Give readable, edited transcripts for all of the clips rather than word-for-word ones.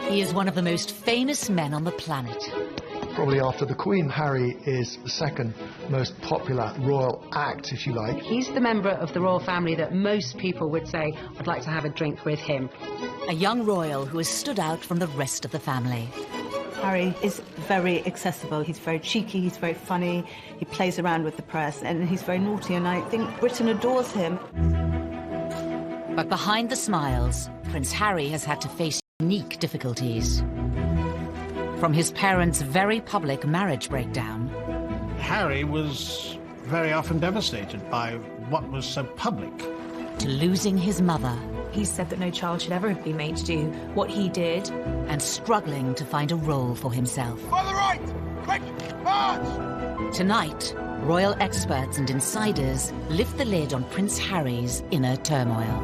He is one of the most famous men on the planet. Probably after the Queen, Harry is the second most popular royal act, if you like. He's the member of the royal family that most people would say, I'd like to have a drink with him. A young royal who has stood out from the rest of the family. Harry is very accessible. He's very cheeky, he's very funny, he plays around with the press, and he's very naughty, and I think Britain adores him. But behind the smiles, Prince Harry has had to face unique difficulties. From his parents' very public marriage breakdown. Harry was very often devastated by what was so public. To losing his mother. He said that no child should ever have been made to do what he did. And struggling to find a role for himself. On the right! Quick! March! Tonight, royal experts and insiders lift the lid on Prince Harry's inner turmoil.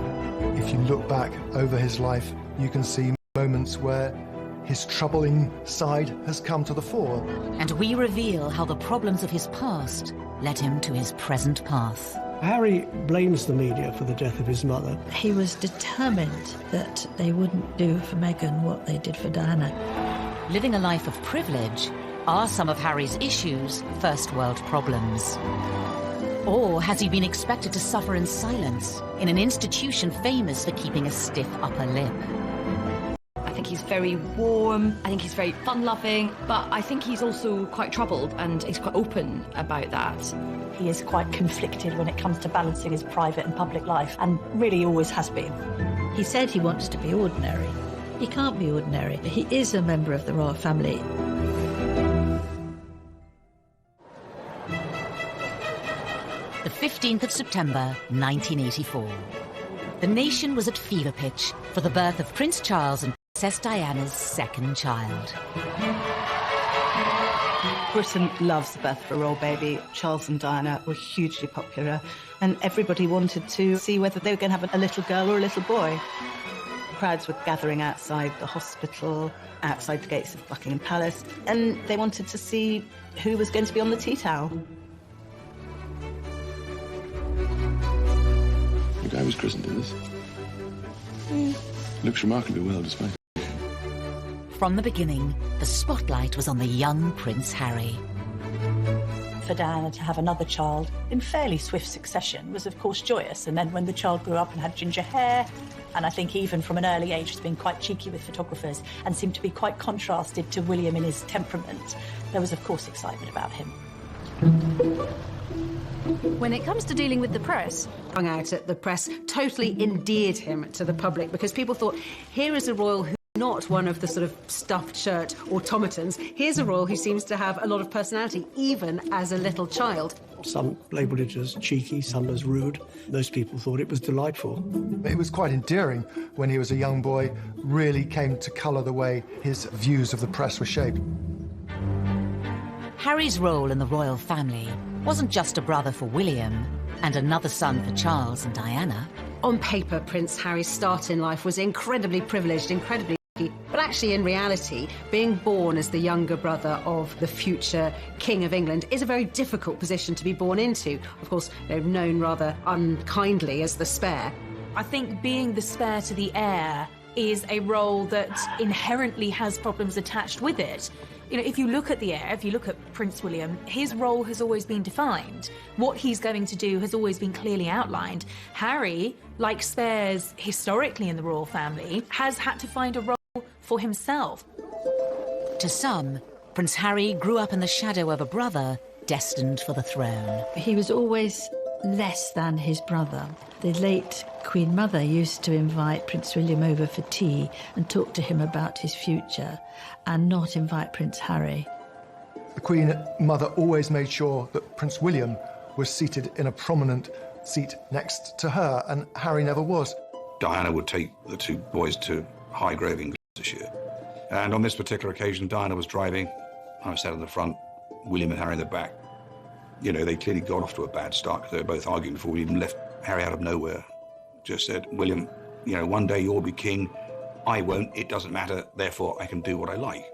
If you look back over his life, you can see moments where his troubling side has come to the fore. And we reveal how the problems of his past led him to his present path. Harry blames the media for the death of his mother. He was determined that they wouldn't do for Meghan what they did for Diana. Living a life of privilege, are some of Harry's issues first world problems? Or has he been expected to suffer in silence in an institution famous for keeping a stiff upper lip? I think he's very warm, I think he's very fun-loving, but I think he's also quite troubled, and he's quite open about that. He is quite conflicted when it comes to balancing his private and public life, and really always has been. He said he wants to be ordinary. He can't be ordinary. He is a member of the royal family. The 15th of September, 1984. The nation was at fever pitch for the birth of Prince Charles and Princess Diana's second child. Britain loves the birth of a royal baby. Charles and Diana were hugely popular, and everybody wanted to see whether they were going to have a little girl or a little boy. Crowds were gathering outside the hospital, outside the gates of Buckingham Palace, and they wanted to see who was going to be on the tea towel. The guy was christened in this. Looks remarkably well displayed. From the beginning, the spotlight was on the young Prince Harry. For Diana to have another child in fairly swift succession was, of course, joyous. And then when the child grew up and had ginger hair, and I think even from an early age has been quite cheeky with photographers and seemed to be quite contrasted to William in his temperament, there was, of course, excitement about him. When it comes to dealing with the press, Hung out at the press totally endeared him to the public, because people thought, here is a royal who's not one of the sort of stuffed shirt automatons. Here's a royal who seems to have a lot of personality, even as a little child. Some labelled it as cheeky, some as rude. Those people thought it was delightful. It was quite endearing when he was a young boy, really came to colour the way his views of the press were shaped. Harry's role in the royal family wasn't just a brother for William and another son for Charles and Diana. On paper, Prince Harry's start in life was incredibly privileged, incredibly lucky, but actually in reality, being born as the younger brother of the future King of England is a very difficult position to be born into. Of course, they're known rather unkindly as the spare. I think being the spare to the heir is a role that inherently has problems attached with it. You know, if you look at the heir, if you look at Prince William, his role has always been defined. What he's going to do has always been clearly outlined. Harry, like spares historically in the royal family, has had to find a role for himself. To some, Prince Harry grew up in the shadow of a brother destined for the throne. He was always less than his brother. The late Queen Mother used to invite Prince William over for tea and talk to him about his future, and not invite Prince Harry. The Queen Mother always made sure that Prince William was seated in a prominent seat next to her, and Harry never was. Diana would take the two boys to Highgrove in Gloucestershire. And on this particular occasion, Diana was driving. I was sat in the front, William and Harry in the back. You know, they clearly got off to a bad start because they were both arguing before we even left. Harry out of nowhere just said, William, you know, one day you'll be king. I won't. It doesn't matter. Therefore, I can do what I like.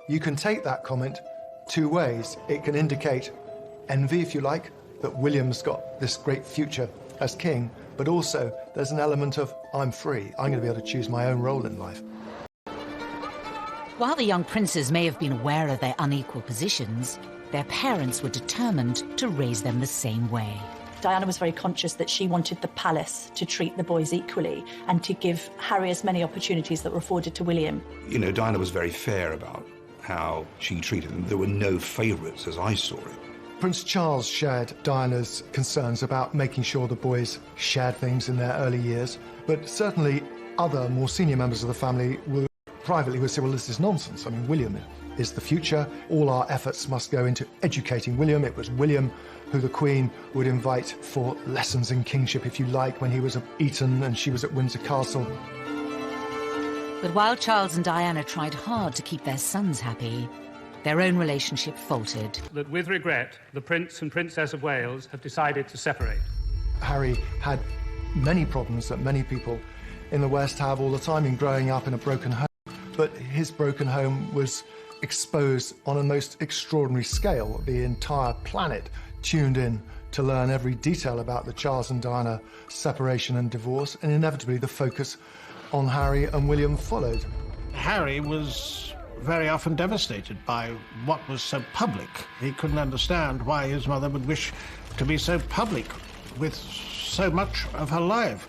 You can take that comment two ways. It can indicate envy, if you like, that William's got this great future as king, but also there's an element of, I'm free. I'm going to be able to choose my own role in life. While the young princes may have been aware of their unequal positions, their parents were determined to raise them the same way. Diana was very conscious that she wanted the palace to treat the boys equally and to give Harry as many opportunities that were afforded to William. You know, Diana was very fair about how she treated them. There were no favourites, as I saw it. Prince Charles shared Diana's concerns about making sure the boys shared things in their early years, but certainly other more senior members of the family were privately would say, well, this is nonsense. I mean, William is the future. All our efforts must go into educating William. It was William who the Queen would invite for lessons in kingship, if you like, when he was at Eton and she was at Windsor Castle. But while Charles and Diana tried hard to keep their sons happy, their own relationship faltered. That with regret, the Prince and Princess of Wales have decided to separate. Harry had many problems that many people in the West have all the time in growing up in a broken home. But his broken home was exposed on a most extraordinary scale. The entire planet tuned in to learn every detail about the Charles and Diana separation and divorce, and inevitably the focus on Harry and William followed. Harry was very often devastated by what was so public. He couldn't understand why his mother would wish to be so public with so much of her life.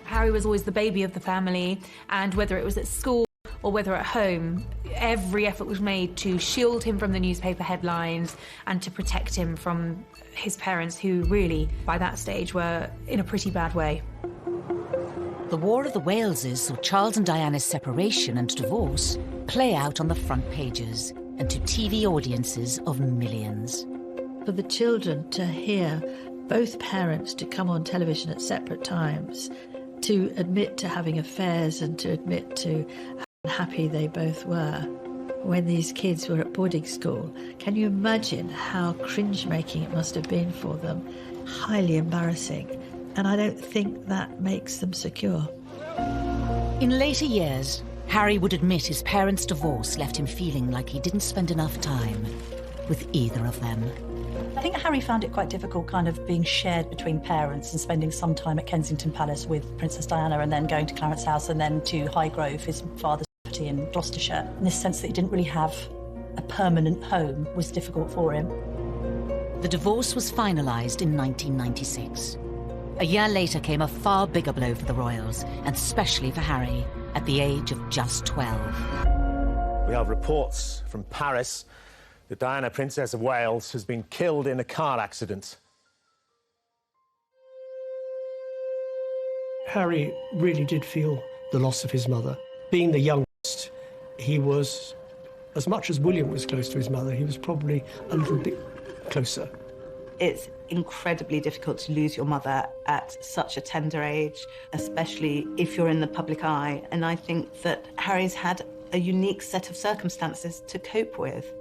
Harry was always the baby of the family, and whether it was at school or whether at home, every effort was made to shield him from the newspaper headlines and to protect him from his parents, who really, by that stage, were in a pretty bad way. The War of the Waleses saw Charles and Diana's separation and divorce play out on the front pages and to TV audiences of millions. For the children to hear both parents to come on television at separate times, to admit to having affairs and to admit to happy they both were when these kids were at boarding school. Can you imagine how cringe-making it must have been for them? Highly embarrassing. And I don't think that makes them secure. In later years, Harry would admit his parents' divorce left him feeling like he didn't spend enough time with either of them. I think Harry found it quite difficult kind of being shared between parents and spending some time at Kensington Palace with Princess Diana and then going to Clarence House and then to Highgrove, his father's property in Gloucestershire. In this sense that he didn't really have a permanent home was difficult for him. The divorce was finalised in 1996. A year later came a far bigger blow for the royals, and especially for Harry, at the age of just 12. We have reports from Paris that Diana, Princess of Wales, has been killed in a car accident. Harry really did feel the loss of his mother. Being the youngest, he was, as much as William was close to his mother, he was probably a little bit closer. It's incredibly difficult to lose your mother at such a tender age, especially if you're in the public eye. And I think that Harry's had a unique set of circumstances to cope with.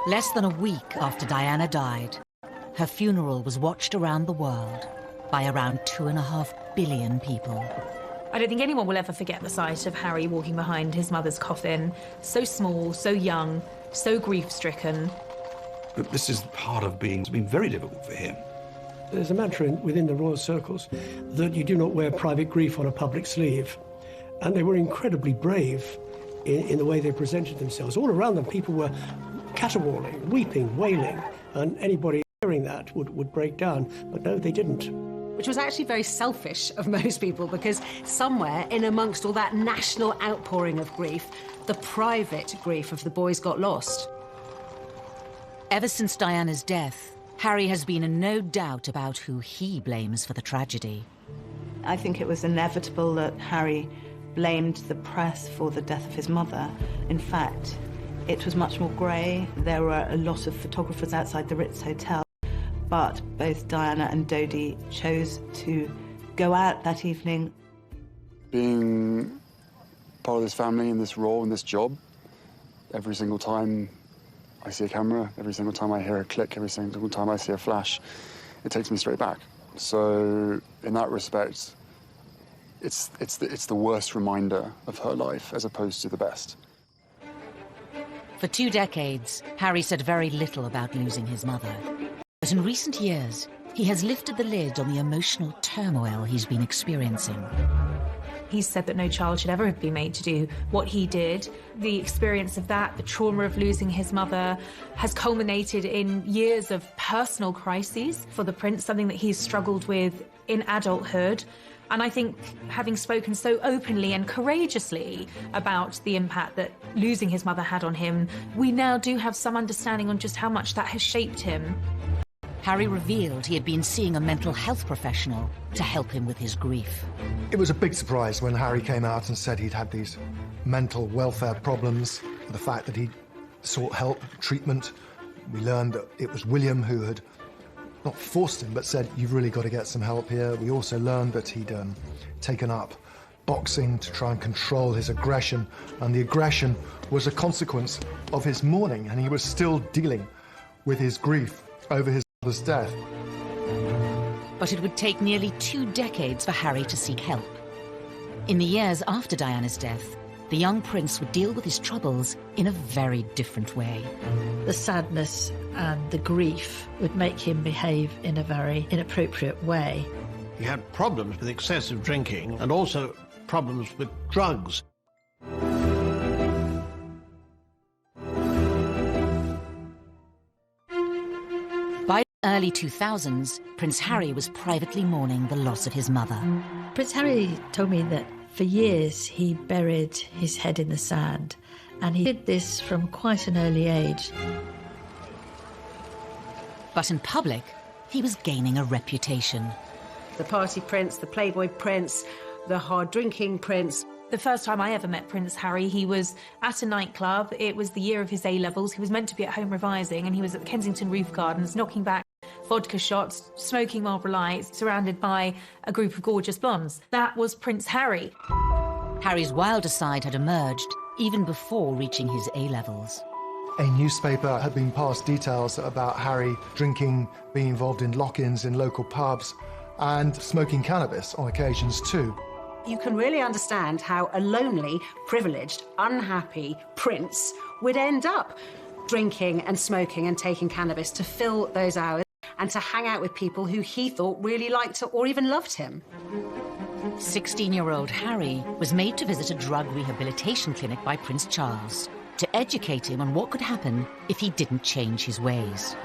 Less than a week after Diana died, her funeral was watched around the world by around 2.5 billion people. I don't think anyone will ever forget the sight of Harry walking behind his mother's coffin, so small, so young, so grief-stricken. But this is part of it's been very difficult for him. There's a mantra within the royal circles that you do not wear private grief on a public sleeve. And they were incredibly brave in the way they presented themselves. All around them, people were caterwauling, weeping, wailing, and anybody hearing that would break down. But no, they didn't. Which was actually very selfish of most people, because somewhere in amongst all that national outpouring of grief, the private grief of the boys got lost. Ever since Diana's death, Harry has been in no doubt about who he blames for the tragedy. I think it was inevitable that Harry blamed the press for the death of his mother. In fact, it was much more grey. There were a lot of photographers outside the Ritz Hotel, but both Diana and Dodi chose to go out that evening. Being part of this family in this role, in this job, every single time I see a camera, every single time I hear a click, every single time I see a flash, it takes me straight back. So in that respect, it's the worst reminder of her life as opposed to the best. For 2 decades, Harry said very little about losing his mother. But in recent years, he has lifted the lid on the emotional turmoil he's been experiencing. He said that no child should ever have been made to do what he did. The experience of that, the trauma of losing his mother, has culminated in years of personal crises for the prince, something that he's struggled with in adulthood. And I think, having spoken so openly and courageously about the impact that losing his mother had on him, we now do have some understanding on just how much that has shaped him. Harry revealed he had been seeing a mental health professional to help him with his grief. It was a big surprise when Harry came out and said he'd had these mental welfare problems, the fact that he'd sought help, treatment. We learned that it was William who had not forced him, but said, you've really got to get some help here. We also learned that he'd taken up boxing to try and control his aggression, and the aggression was a consequence of his mourning, and he was still dealing with his grief over his mother's death. But it would take nearly 2 decades for Harry to seek help. In the years after Diana's death, the young prince would deal with his troubles in a very different way. The sadness and the grief would make him behave in a very inappropriate way. He had problems with excessive drinking and also problems with drugs. By the early 2000s, Prince Harry was privately mourning the loss of his mother. Prince Harry told me that for years he buried his head in the sand, and he did this from quite an early age. But in public, he was gaining a reputation. The party prince, the playboy prince, the hard-drinking prince. The first time I ever met Prince Harry, he was at a nightclub. It was the year of his A-levels. He was meant to be at home revising, and he was at the Kensington Roof Gardens, knocking back vodka shots, smoking Marlboro Lights, surrounded by a group of gorgeous blondes. That was Prince Harry. Harry's wilder side had emerged even before reaching his A-levels. A newspaper had been passed details about Harry drinking, being involved in lock-ins in local pubs, and smoking cannabis on occasions too. You can really understand how a lonely, privileged, unhappy prince would end up drinking and smoking and taking cannabis to fill those hours and to hang out with people who he thought really liked or even loved him. 16-year-old Harry was made to visit a drug rehabilitation clinic by Prince Charles to educate him on what could happen if he didn't change his ways.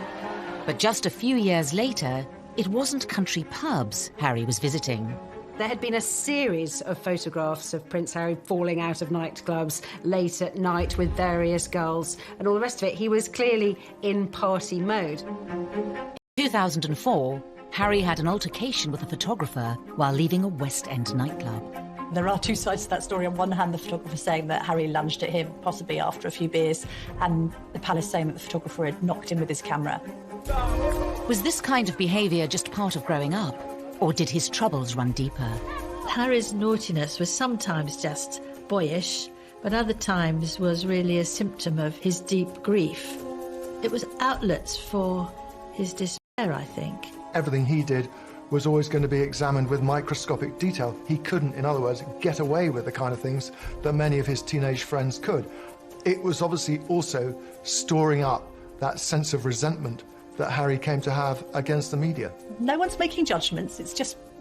But just a few years later, it wasn't country pubs Harry was visiting. There had been a series of photographs of Prince Harry falling out of nightclubs late at night with various girls and all the rest of it. He was clearly in party mode. In 2004, Harry had an altercation with a photographer while leaving a West End nightclub. There are 2 sides to that story. On one hand, the photographer saying that Harry lunged at him, possibly after a few beers, and the palace saying that the photographer had knocked him with his camera. Was this kind of behaviour just part of growing up? Or did his troubles run deeper? Harry's naughtiness was sometimes just boyish, but other times was really a symptom of his deep grief. It was outlets for his despair, I think. Everything he did was always going to be examined with microscopic detail. He couldn't, in other words, get away with the kind of things that many of his teenage friends could. It was obviously also storing up that sense of resentment that Harry came to have against the media. No one's making judgments,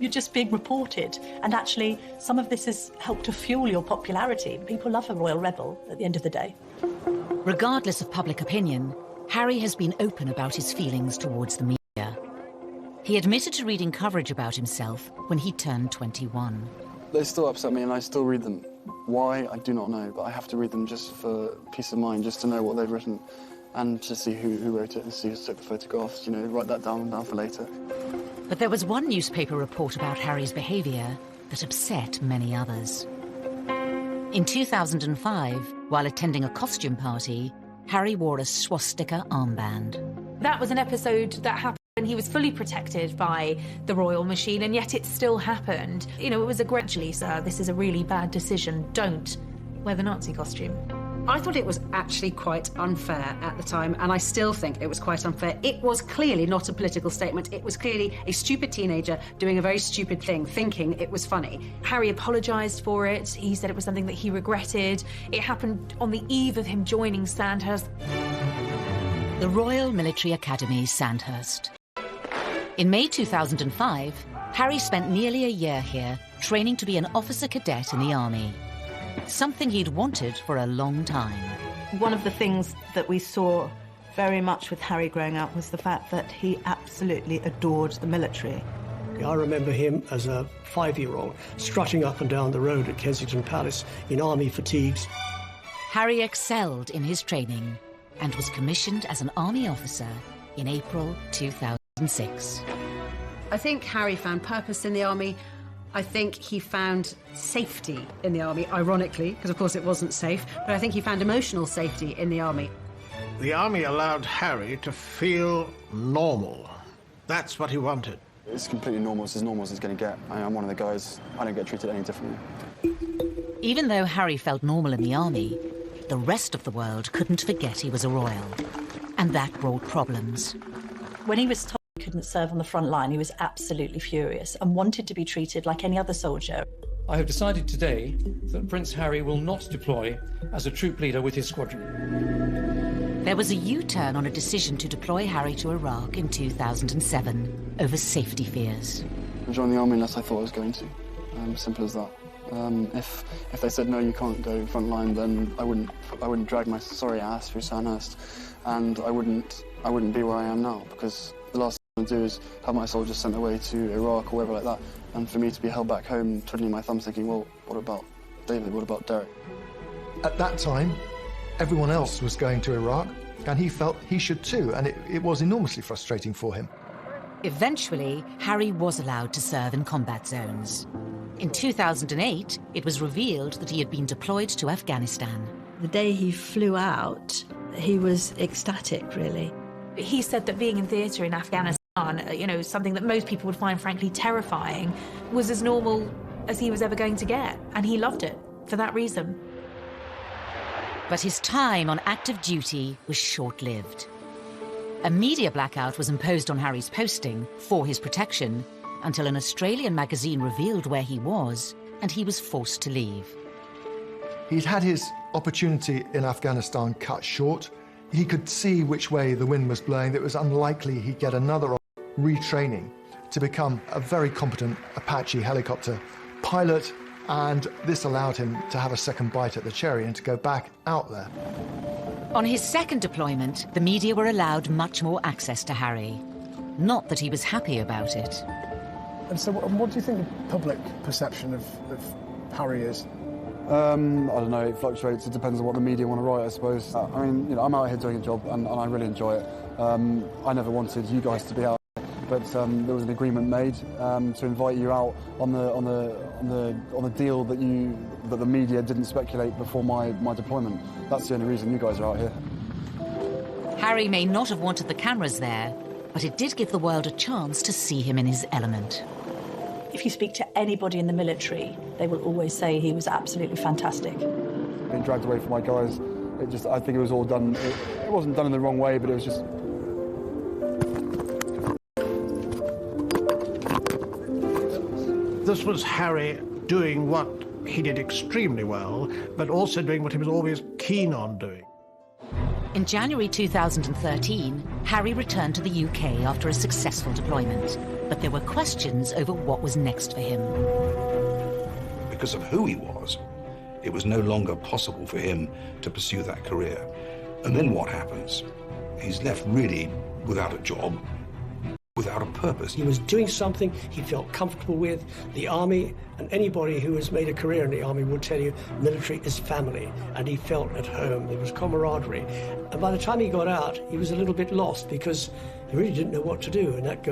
you're just being reported. And actually, some of this has helped to fuel your popularity. People love a royal rebel at the end of the day. Regardless of public opinion, Harry has been open about his feelings towards the media. He admitted to reading coverage about himself when he turned 21. They still upset me and I still read them. Why, I do not know, but I have to read them just for peace of mind, just to know what they've written. And to see who wrote it and see who took the photographs, write that down for later. But there was one newspaper report about Harry's behaviour that upset many others. In 2005, while attending a costume party, Harry wore a swastika armband. That was an episode that happened and he was fully protected by the royal machine, and yet it still happened. It was a gradually, sir, this is a really bad decision. Don't wear the Nazi costume. I thought it was actually quite unfair at the time, and I still think it was quite unfair. It was clearly not a political statement. It was clearly a stupid teenager doing a very stupid thing, thinking it was funny. Harry apologised for it. He said it was something that he regretted. It happened on the eve of him joining Sandhurst. The Royal Military Academy, Sandhurst. In May 2005, Harry spent nearly a year here, training to be an officer cadet in the army. Something he'd wanted for a long time. One of the things that we saw very much with Harry growing up was the fact that he absolutely adored the military. I remember him as a 5-year-old strutting up and down the road at Kensington Palace in army fatigues. Harry excelled in his training and was commissioned as an army officer in April 2006. I think Harry found purpose in the army. I think he found safety in the army, ironically, because of course it wasn't safe, but I think he found emotional safety in the army. The army allowed Harry to feel normal. That's what he wanted. It's completely normal. It's as normal as it's going to get. I'm one of the guys. I don't get treated any differently. Even though Harry felt normal in the army, the rest of the world couldn't forget he was a royal. And that brought problems. When he was told he couldn't serve on the front line, he was absolutely furious and wanted to be treated like any other soldier. I have decided today that Prince Harry will not deploy as a troop leader with his squadron. There was a U-turn on a decision to deploy Harry to Iraq in 2007 over safety fears. I joined the army unless I thought I was going to. Simple as that. If they said no, you can't go front line, then I wouldn't drag my sorry ass through Sandhurst, and I wouldn't be where I am now, because the last thing I want to do is have my soldiers sent away to Iraq or wherever like that, and for me to be held back home, twiddling my thumbs, thinking, well, what about David? What about Derek? At that time, everyone else was going to Iraq, and he felt he should too, and it was enormously frustrating for him. Eventually, Harry was allowed to serve in combat zones. In 2008, it was revealed that he had been deployed to Afghanistan. The day he flew out, he was ecstatic, really. He said that being in theatre in Afghanistan, you know, something that most people would find frankly terrifying, was as normal as he was ever going to get, and he loved it for that reason. But his time on active duty was short-lived. A media blackout was imposed on Harry's posting for his protection until an Australian magazine revealed where he was, and he was forced to leave. He'd had his opportunity in Afghanistan cut short. He could see which way the wind was blowing. It was unlikely he'd get another retraining to become a very competent Apache helicopter pilot, and this allowed him to have a second bite at the cherry and to go back out there. On his second deployment, the media were allowed much more access to Harry. Not that he was happy about it. And so what do you think the public perception of Harry is? I don't know, it fluctuates. It depends on what the media want to write, I suppose. I mean, you know, I'm out here doing a job and I really enjoy it. I never wanted you guys to be out, but there was an agreement made to invite you out on the deal that the media didn't speculate before my deployment. That's the only reason you guys are out here. Harry may not have wanted the cameras there, but it did give the world a chance to see him in his element. If you speak to anybody in the military, they will always say he was absolutely fantastic. Being dragged away from my guys, I think it was all done, it wasn't done in the wrong way, but it was just... This was Harry doing what he did extremely well, but also doing what he was always keen on doing. In January 2013, Harry returned to the UK after a successful deployment, but there were questions over what was next for him. Because of who he was, it was no longer possible for him to pursue that career. And then what happens? He's left really without a job, without a purpose. He was doing something he felt comfortable with. The army, and anybody who has made a career in the army will tell you military is family, and he felt at home. There was camaraderie. And by the time he got out, he was a little bit lost because he really didn't know what to do, and that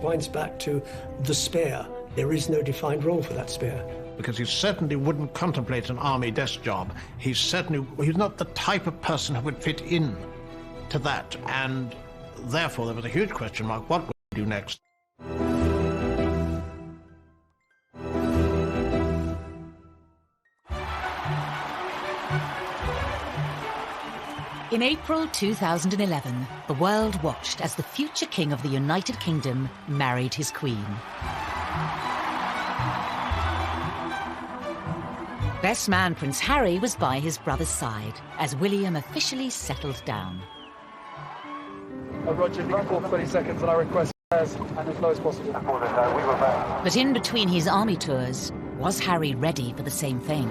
winds back to the spare. There is no defined role for that spare. Because he certainly wouldn't contemplate an army desk job. He's not the type of person who would fit in to that, and therefore there was a huge question mark. What would he do next? In April 2011, the world watched as the future king of the United Kingdom married his queen. Best man Prince Harry was by his brother's side as William officially settled down. Roger, before 20 seconds and I request As low as possible. But in between his army tours, was Harry ready for the same thing?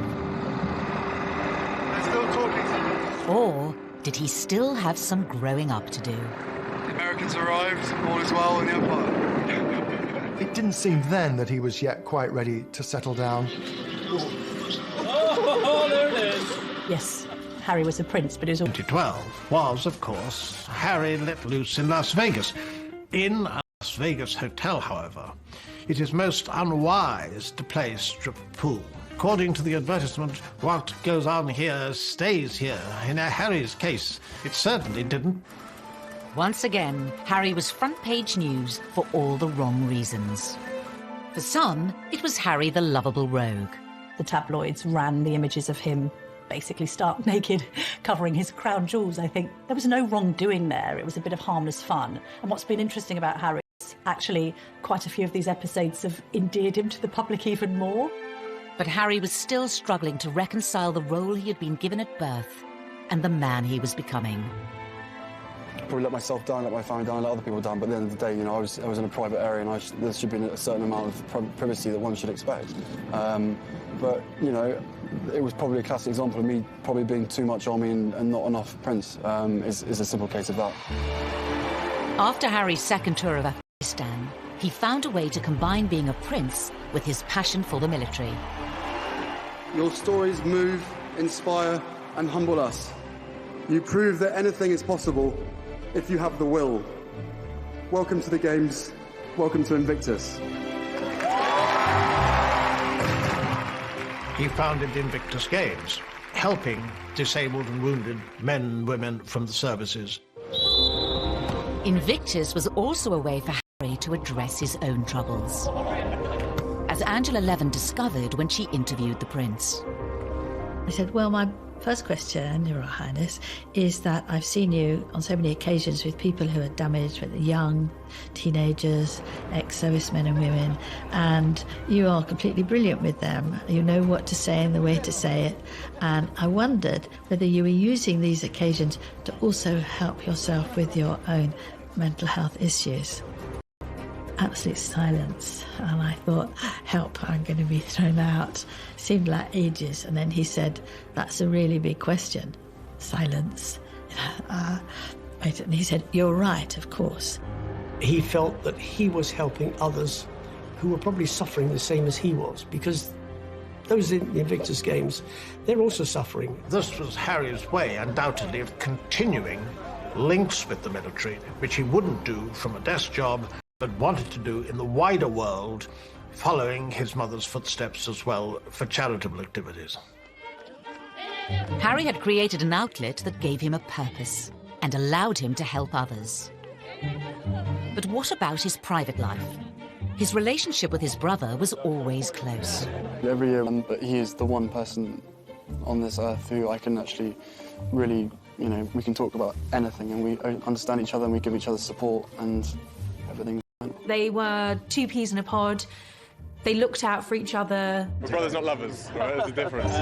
They're still talking. Or did he still have some growing up to do? The Americans arrived, all is well in the Empire. It didn't seem then that he was yet quite ready to settle down. Oh, there it is. Yes, Harry was a prince, but he was... 2012 was, of course, Harry let loose in Las Vegas. In a Las Vegas hotel, however, it is most unwise to play strip pool. According to the advertisement, what goes on here stays here. In Harry's case, it certainly didn't. Once again, Harry was front-page news for all the wrong reasons. For some, it was Harry the lovable rogue. The tabloids ran the images of him basically stark naked, covering his crown jewels, I think. There was no wrongdoing there. It was a bit of harmless fun. And what's been interesting about Harry is actually quite a few of these episodes have endeared him to the public even more. But Harry was still struggling to reconcile the role he had been given at birth and the man he was becoming. Probably let myself down, let my family down, let other people down, but at the end of the day, you know, I was in a private area and there should be a certain amount of privacy that one should expect. But, you know, it was probably a classic example of me probably being too much army and not enough prince, is a simple case of that. After Harry's second tour of Afghanistan, he found a way to combine being a prince with his passion for the military. Your stories move, inspire and humble us. You prove that anything is possible if you have the will. Welcome to the Games. Welcome to Invictus. He founded Invictus Games, helping disabled and wounded men and women from the services. Invictus was also a way for Harry to address his own troubles, as Angela Levin discovered when she interviewed the prince. I said, well, my first question, Your Highness, is that I've seen you on so many occasions with people who are damaged, with young teenagers, ex-servicemen and women, and you are completely brilliant with them. You know what to say and the way to say it. And I wondered whether you were using these occasions to also help yourself with your own mental health issues. Absolute silence, and I thought, help, I'm going to be thrown out. Seemed like ages, and then he said, that's a really big question. Silence. And he said, you're right, of course. He felt that he was helping others who were probably suffering the same as he was, because those in the Invictus Games, they're also suffering. This was Harry's way, undoubtedly, of continuing links with the military, which he wouldn't do from a desk job, but wanted to do in the wider world, following his mother's footsteps as well for charitable activities. Harry had created an outlet that gave him a purpose and allowed him to help others. But what about his private life? His relationship with his brother was always close. Every year, he is the one person on this earth who I can actually really, you know, we can talk about anything and we understand each other and we give each other support and everything. They were two peas in a pod. They looked out for each other. My brothers not lovers, right? There's a difference.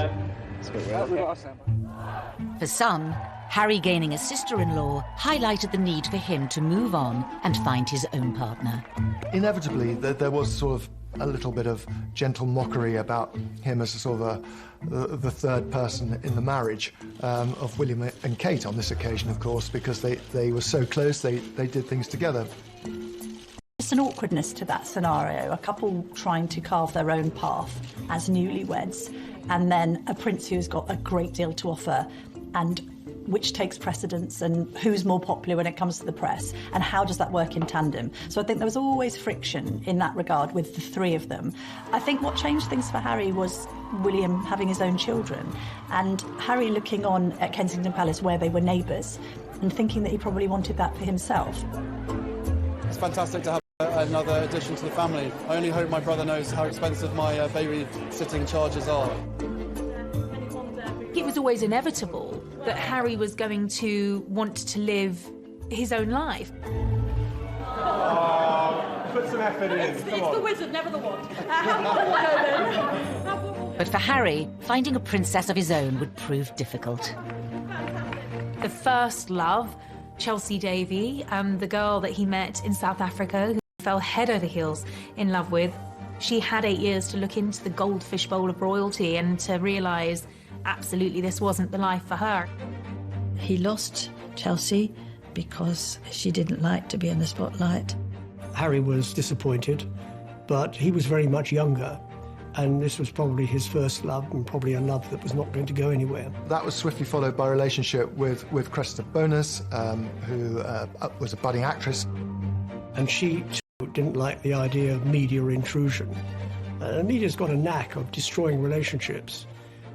For some, Harry gaining a sister-in-law highlighted the need for him to move on and find his own partner. Inevitably, there was sort of a little bit of gentle mockery about him as a sort of the third person in the marriage of William and Kate on this occasion, of course, because they were so close, they did things together. There's an awkwardness to that scenario, a couple trying to carve their own path as newlyweds, and then a prince who's got a great deal to offer, and which takes precedence and who's more popular when it comes to the press, and how does that work in tandem? So I think there was always friction in that regard with the three of them. I think what changed things for Harry was William having his own children, and Harry looking on at Kensington Palace where they were neighbours and thinking that he probably wanted that for himself. It's fantastic to have another addition to the family. I only hope my brother knows how expensive my babysitting charges are. It was always inevitable that Harry was going to want to live his own life. Put some effort in. It's the wizard, never the wand. But for Harry, finding a princess of his own would prove difficult. The first love, Chelsea Davy, the girl that he met in South Africa, fell head over heels in love with. She had 8 years to look into the goldfish bowl of royalty and to realise absolutely this wasn't the life for her. He lost Chelsea because she didn't like to be in the spotlight. Harry was disappointed, but he was very much younger, and this was probably his first love, and probably a love that was not going to go anywhere. That was swiftly followed by a relationship with Cressida Bonus, who was a budding actress. And she too didn't like the idea of media intrusion. Media's got a knack of destroying relationships,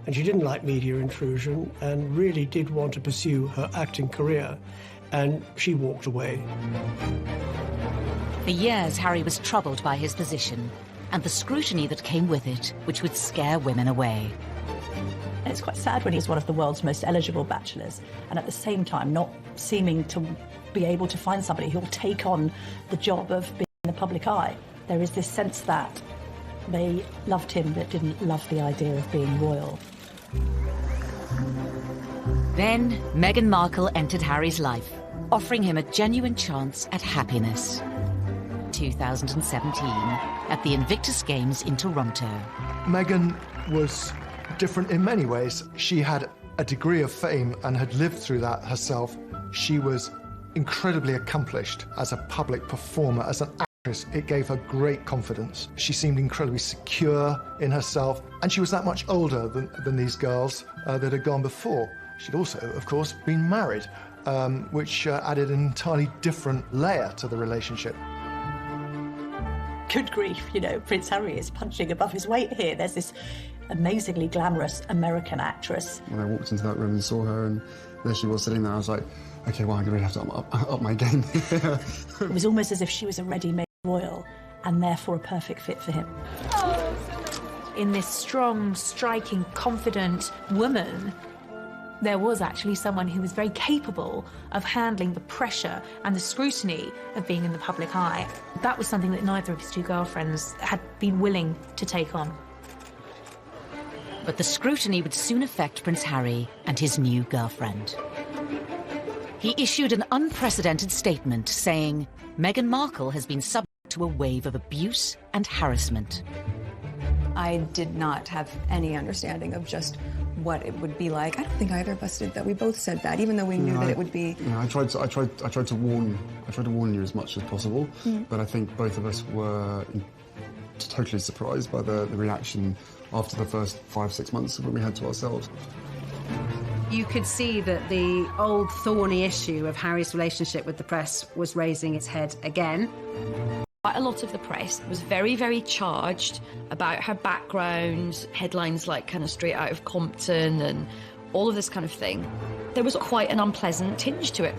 and she didn't like media intrusion and really did want to pursue her acting career, and she walked away. For years, Harry was troubled by his position and the scrutiny that came with it, which would scare women away. It's quite sad when he's one of the world's most eligible bachelors, and at the same time not seeming to be able to find somebody who'll take on the job of being in the public eye. There is this sense that they loved him but didn't love the idea of being royal. Then Meghan Markle entered Harry's life, offering him a genuine chance at happiness. 2017, at the Invictus Games in Toronto. Meghan was different in many ways. She had a degree of fame and had lived through that herself. She was incredibly accomplished as a public performer, as an actress. It gave her great confidence. She seemed incredibly secure in herself, and she was that much older than these girls that had gone before. She'd also, of course, been married, which added an entirely different layer to the relationship. Good grief, you know, Prince Harry is punching above his weight here. There's this amazingly glamorous American actress. When I walked into that room and saw her, and there she was sitting there, I was like, OK, well, I'm going to have to up my game. It was almost as if she was a ready-made royal, and therefore a perfect fit for him. In this strong, striking, confident woman, there was actually someone who was very capable of handling the pressure and the scrutiny of being in the public eye. That was something that neither of his two girlfriends had been willing to take on. But the scrutiny would soon affect Prince Harry and his new girlfriend. He issued an unprecedented statement saying, Meghan Markle has been subject to a wave of abuse and harassment. I did not have any understanding of just what it would be like. I don't think either of us did that. We both said that, even though we knew that it would be. Yeah, I tried to warn you as much as possible, but I think both of us were totally surprised by the reaction after the first 5-6 months when we had to ourselves. You could see that the old thorny issue of Harry's relationship with the press was raising its head again. Quite a lot of the press was very, very charged about her background, headlines like kind of straight out of Compton and all of this kind of thing. There was quite an unpleasant tinge to it.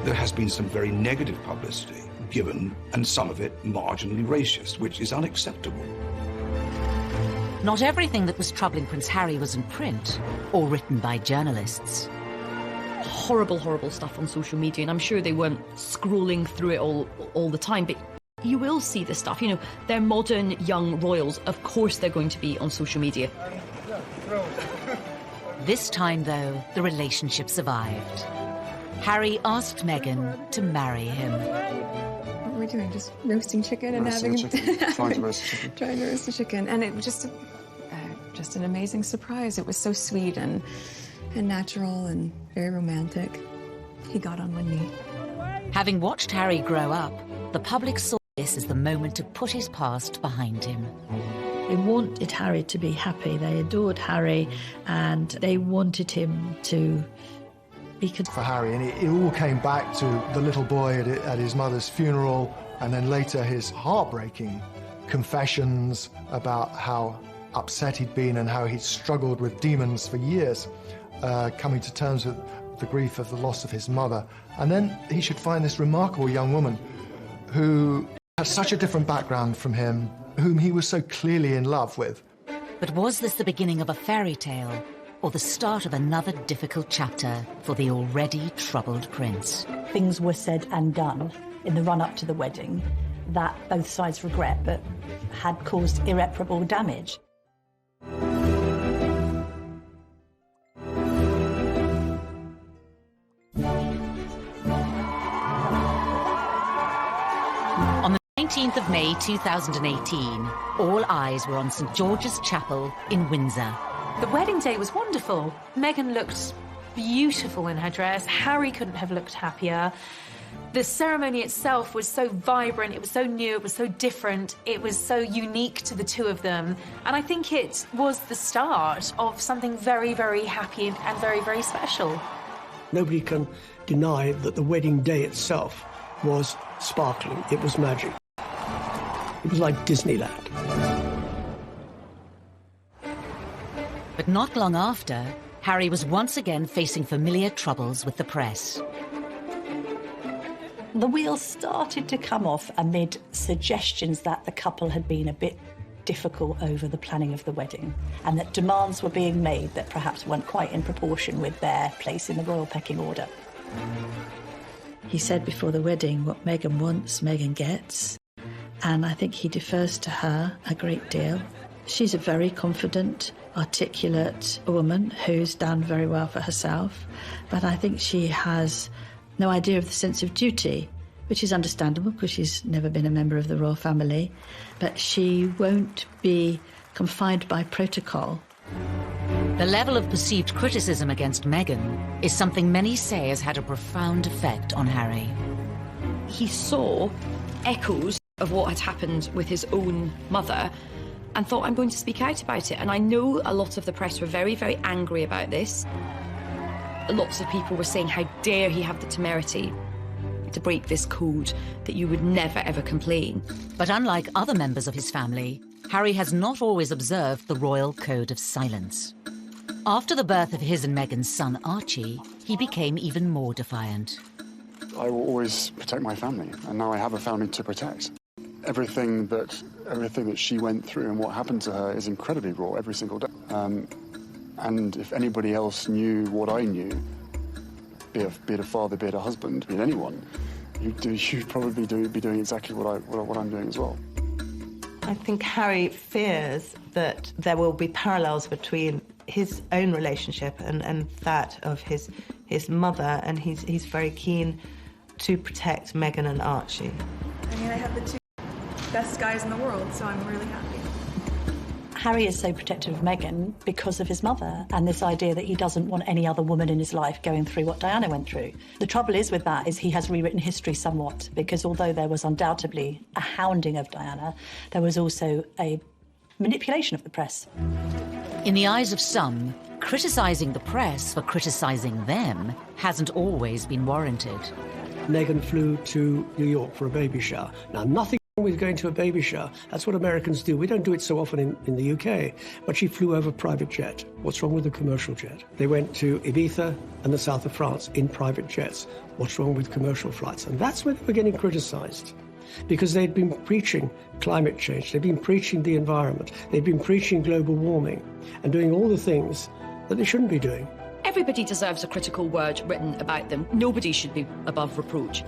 There has been some very negative publicity given, and some of it marginally racist, which is unacceptable. Not everything that was troubling Prince Harry was in print or written by journalists. Horrible, horrible stuff on social media, and I'm sure they weren't scrolling through it all the time, but you will see this stuff. You know, they're modern young royals. Of course they're going to be on social media. This time, though, the relationship survived. Harry asked Meghan to marry him. What were we doing? Just roasting chicken and having... Trying to roast chicken. Trying to roast a chicken. And it was just an amazing surprise. It was so sweet and natural and very romantic. He got on one knee. Having watched Harry grow up, the public saw this as the moment to put his past behind him. They wanted Harry to be happy. They adored Harry, and they wanted him to be for Harry. And it all came back to the little boy at his mother's funeral, and then later his heartbreaking confessions about how upset he'd been and how he'd struggled with demons for years, coming to terms with the grief of the loss of his mother. And then he should find this remarkable young woman who had such a different background from him, whom he was so clearly in love with. But was this the beginning of a fairy tale, or the start of another difficult chapter for the already troubled prince? Things were said and done in the run-up to the wedding that both sides regret, but had caused irreparable damage. 14th of May 2018, all eyes were on St George's Chapel in Windsor. The wedding day was wonderful. Meghan looked beautiful in her dress. Harry couldn't have looked happier. The ceremony itself was so vibrant, it was so new, it was so different, it was so unique to the two of them. And I think it was the start of something very, very happy and very, very special. Nobody can deny that the wedding day itself was sparkling. It was magic. It was like Disneyland. But not long after, Harry was once again facing familiar troubles with the press. The wheels started to come off amid suggestions that the couple had been a bit difficult over the planning of the wedding, and that demands were being made that perhaps weren't quite in proportion with their place in the royal pecking order. He said before the wedding, what Meghan wants, Meghan gets. And I think he defers to her a great deal. She's a very confident, articulate woman who's done very well for herself. But I think she has no idea of the sense of duty, which is understandable because she's never been a member of the royal family. But she won't be confined by protocol. The level of perceived criticism against Meghan is something many say has had a profound effect on Harry. He saw echoes of what had happened with his own mother and thought, I'm going to speak out about it. And I know a lot of the press were very, very angry about this. Lots of people were saying, how dare he have the temerity to break this code, that you would never, ever complain. But unlike other members of his family, Harry has not always observed the royal code of silence. After the birth of his and Meghan's son, Archie, he became even more defiant. I will always protect my family, and now I have a family to protect. Everything that she went through and what happened to her is incredibly raw every single day. And if anybody else knew what I knew, be it a father, be it a husband, be it anyone, you'd probably be doing exactly what I'm doing as well. I think Harry fears that there will be parallels between his own relationship and that of his mother, and he's very keen to protect Meghan and Archie. I mean, I have the two best guys in the world, so I'm really happy. Harry is so protective of Meghan because of his mother and this idea that he doesn't want any other woman in his life going through what Diana went through. The trouble is with that is he has rewritten history somewhat, because although there was undoubtedly a hounding of Diana, there was also a manipulation of the press. In the eyes of some, criticising the press for criticising them hasn't always been warranted. Meghan flew to New York for a baby shower. Now, nothing with going to a baby shower. That's what Americans do. We don't do it so often in the UK. But she flew over private jet. What's wrong with a commercial jet? They went to Ibiza and the south of France in private jets. What's wrong with commercial flights? And that's where they were getting criticised, because they'd been preaching climate change. They'd been preaching the environment. They'd been preaching global warming and doing all the things that they shouldn't be doing. Everybody deserves a critical word written about them. Nobody should be above reproach.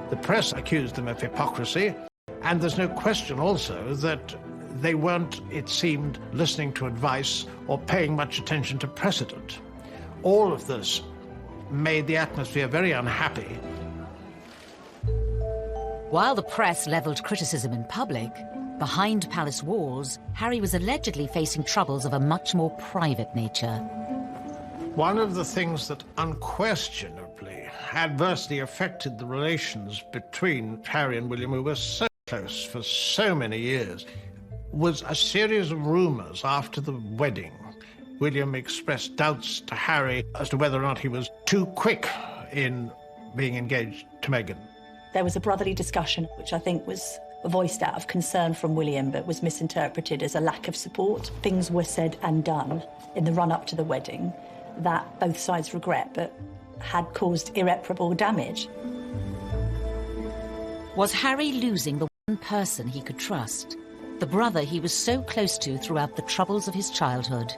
The press accused them of hypocrisy. And there's no question also that they weren't, it seemed, listening to advice or paying much attention to precedent. All of this made the atmosphere very unhappy. While the press levelled criticism in public, behind palace walls, Harry was allegedly facing troubles of a much more private nature. One of the things that unquestionably adversely affected the relations between Harry and William, who were so close for so many years, was a series of rumours after the wedding. William expressed doubts to Harry as to whether or not he was too quick in being engaged to Meghan. There was a brotherly discussion, which I think was voiced out of concern from William, but was misinterpreted as a lack of support. Things were said and done in the run-up to the wedding that both sides regret, but had caused irreparable damage. Was Harry losing the one person he could trust? The brother he was so close to throughout the troubles of his childhood?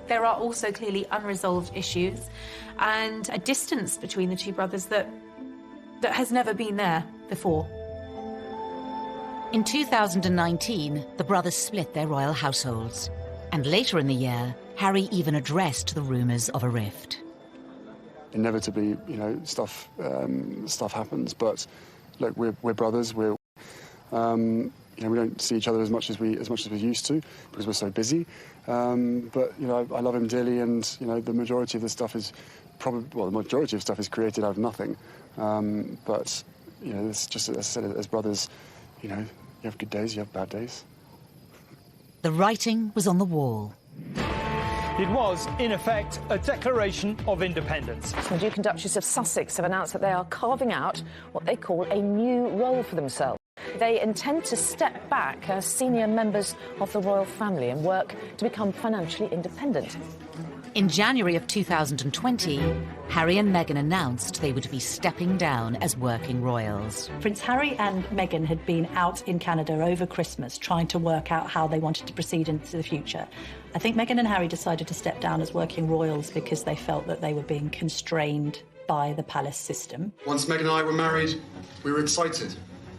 There are also clearly unresolved issues and a distance between the two brothers that has never been there before. In 2019, the brothers split their royal households. And later in the year, Harry even addressed the rumours of a rift. Inevitably, stuff happens, but look, we're brothers. You know, we don't see each other as much as we used to because we're so busy. But you know, I love him dearly, and you know, the majority of the stuff is the majority of stuff is created out of nothing. But you know, it's just, as I said, as brothers, you know, you have good days, you have bad days. The writing was on the wall. It was, in effect, a declaration of independence. The Duke and Duchess of Sussex have announced that they are carving out what they call a new role for themselves. They intend to step back as senior members of the royal family and work to become financially independent. In January of 2020, Harry and Meghan announced they would be stepping down as working royals. Prince Harry and Meghan had been out in Canada over Christmas trying to work out how they wanted to proceed into the future. I think Meghan and Harry decided to step down as working royals because they felt that they were being constrained by the palace system. Once Meghan and I were married, we were excited,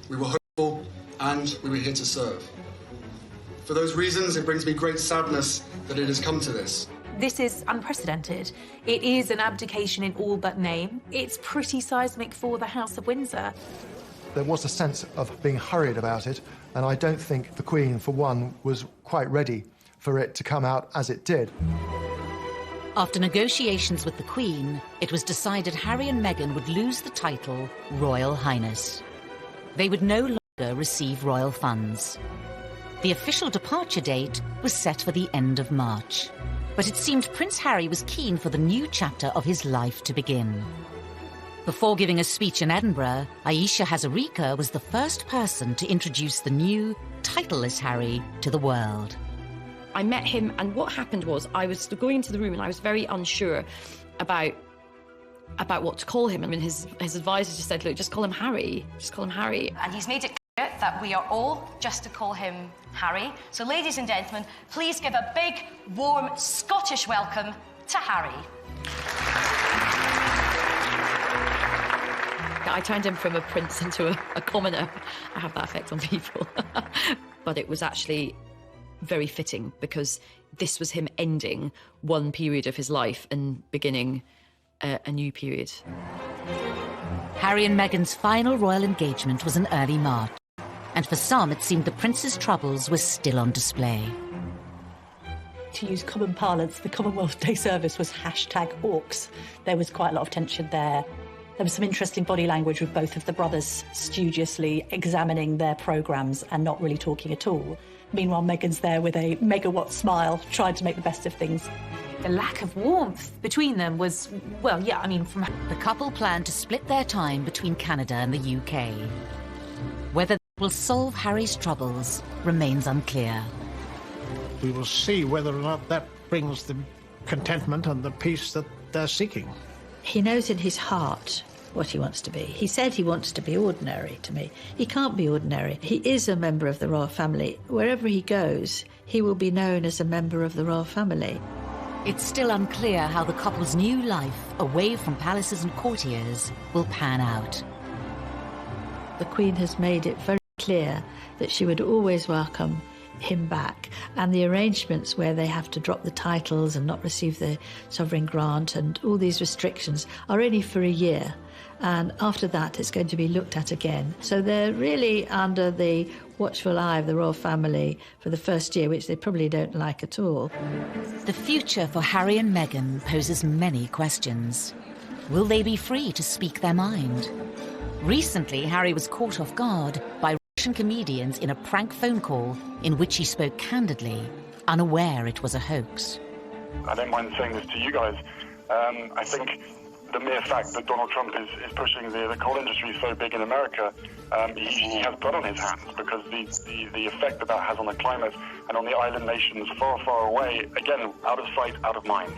we were hopeful, and we were here to serve. For those reasons, it brings me great sadness that it has come to this. This is unprecedented. It is an abdication in all but name. It's pretty seismic for the House of Windsor. There was a sense of being hurried about it, and I don't think the Queen, for one, was quite ready for it to come out as it did. After negotiations with the Queen, it was decided Harry and Meghan would lose the title Royal Highness. They would no longer receive royal funds. The official departure date was set for the end of March. But it seemed Prince Harry was keen for the new chapter of his life to begin. Before giving a speech in Edinburgh, Ayesha Hazarika was the first person to introduce the new, titleless Harry to the world. I met him, and what happened was I was going into the room and I was very unsure about what to call him. I mean, his advisor just said, look, just call him Harry. Just call him Harry. And he's made it clear that we are all just to call him Harry. So, ladies and gentlemen, please give a big, warm Scottish welcome to Harry. I turned him from a prince into a commoner. I have that effect on people. But it was actually very fitting because this was him ending one period of his life and beginning a new period. Harry and Meghan's final royal engagement was in early March, and for some it seemed the prince's troubles were still on display. To use common parlance, the Commonwealth Day service was #Orcs. There was quite a lot of tension there. There was some interesting body language with both of the brothers studiously examining their programmes and not really talking at all. Meanwhile, Meghan's there with a megawatt smile, trying to make the best of things. The lack of warmth between them was, well, yeah, I mean, from... The couple planned to split their time between Canada and the UK. Whether it will solve Harry's troubles remains unclear. We will see whether or not that brings the contentment and the peace that they're seeking. He knows in his heart what he wants to be. He said he wants to be ordinary to me. He can't be ordinary. He is a member of the royal family. Wherever he goes, he will be known as a member of the royal family. It's still unclear how the couple's new life, away from palaces and courtiers, will pan out. The Queen has made it very clear that she would always welcome him back, and the arrangements where they have to drop the titles and not receive the sovereign grant and all these restrictions are only for a year, and after that it's going to be looked at again. So they're really under the watchful eye of the royal family for the first year, which they probably don't like at all. The future for Harry and Meghan poses many questions. Will they be free to speak their mind? Recently, Harry was caught off guard by Russian comedians in a prank phone call in which he spoke candidly, unaware it was a hoax. I don't mind saying this to you guys. I think the mere fact that Donald Trump is pushing the coal industry so big in America, he has blood on his hands, because the effect that has on the climate and on the island nations far, far away, again, out of sight, out of mind.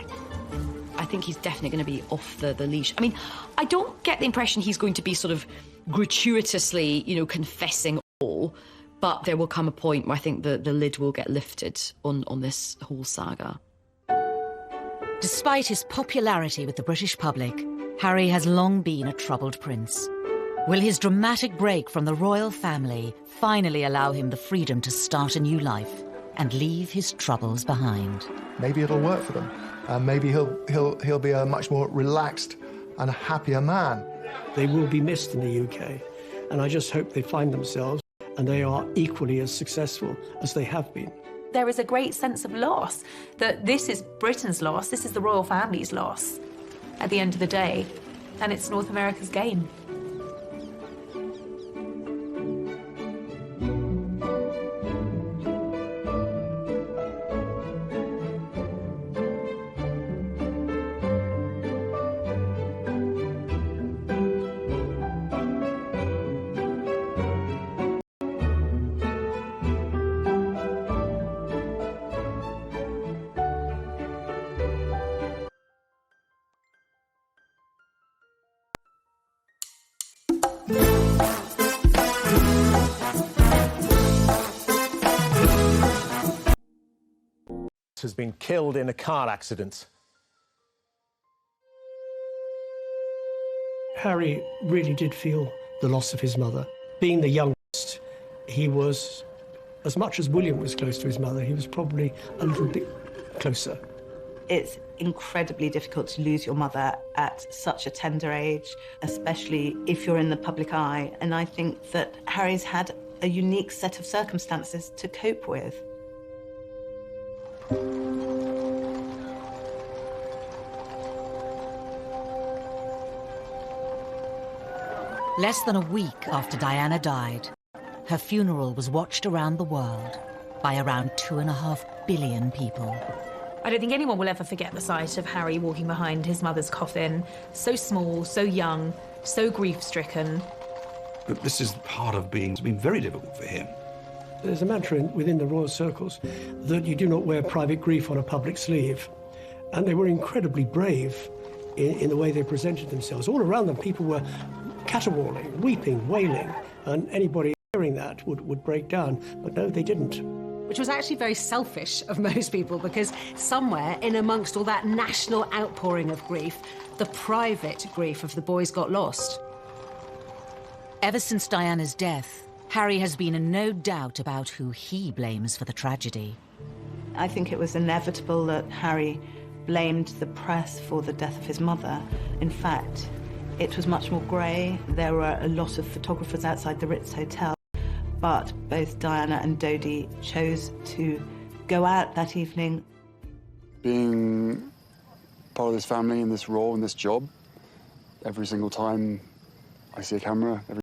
I think he's definitely going to be off the leash. I mean, I don't get the impression he's going to be sort of gratuitously, confessing all, but there will come a point where I think the lid will get lifted on this whole saga. Despite his popularity with the British public, Harry has long been a troubled prince. Will his dramatic break from the royal family finally allow him the freedom to start a new life and leave his troubles behind? Maybe it'll work for them. Maybe he'll be a much more relaxed and happier man. They will be missed in the UK, and I just hope they find themselves and they are equally as successful as they have been. There is a great sense of loss, that this is Britain's loss, this is the royal family's loss at the end of the day, and it's North America's gain. Has been killed in a car accident. Harry really did feel the loss of his mother. Being the youngest, he was, as much as William was close to his mother, he was probably a little bit closer. It's incredibly difficult to lose your mother at such a tender age, especially if you're in the public eye. And I think that Harry's had a unique set of circumstances to cope with. Less than a week after Diana died, her funeral was watched around the world by around 2.5 billion people. I don't think anyone will ever forget the sight of Harry walking behind his mother's coffin, so small, so young, so grief-stricken. But this is part of being, it's been very difficult for him. There's a mantra within the royal circles that you do not wear private grief on a public sleeve. And they were incredibly brave in the way they presented themselves. All around them, people were caterwauling, weeping, wailing, and anybody hearing that would break down. But no, they didn't. Which was actually very selfish of most people, because somewhere in amongst all that national outpouring of grief, the private grief of the boys got lost. Ever since Diana's death, Harry has been in no doubt about who he blames for the tragedy. I think it was inevitable that Harry blamed the press for the death of his mother. In fact, it was much more grey. There were a lot of photographers outside the Ritz Hotel, but both Diana and Dodi chose to go out that evening. Being part of this family in this role, in this job, every single time I see a camera, every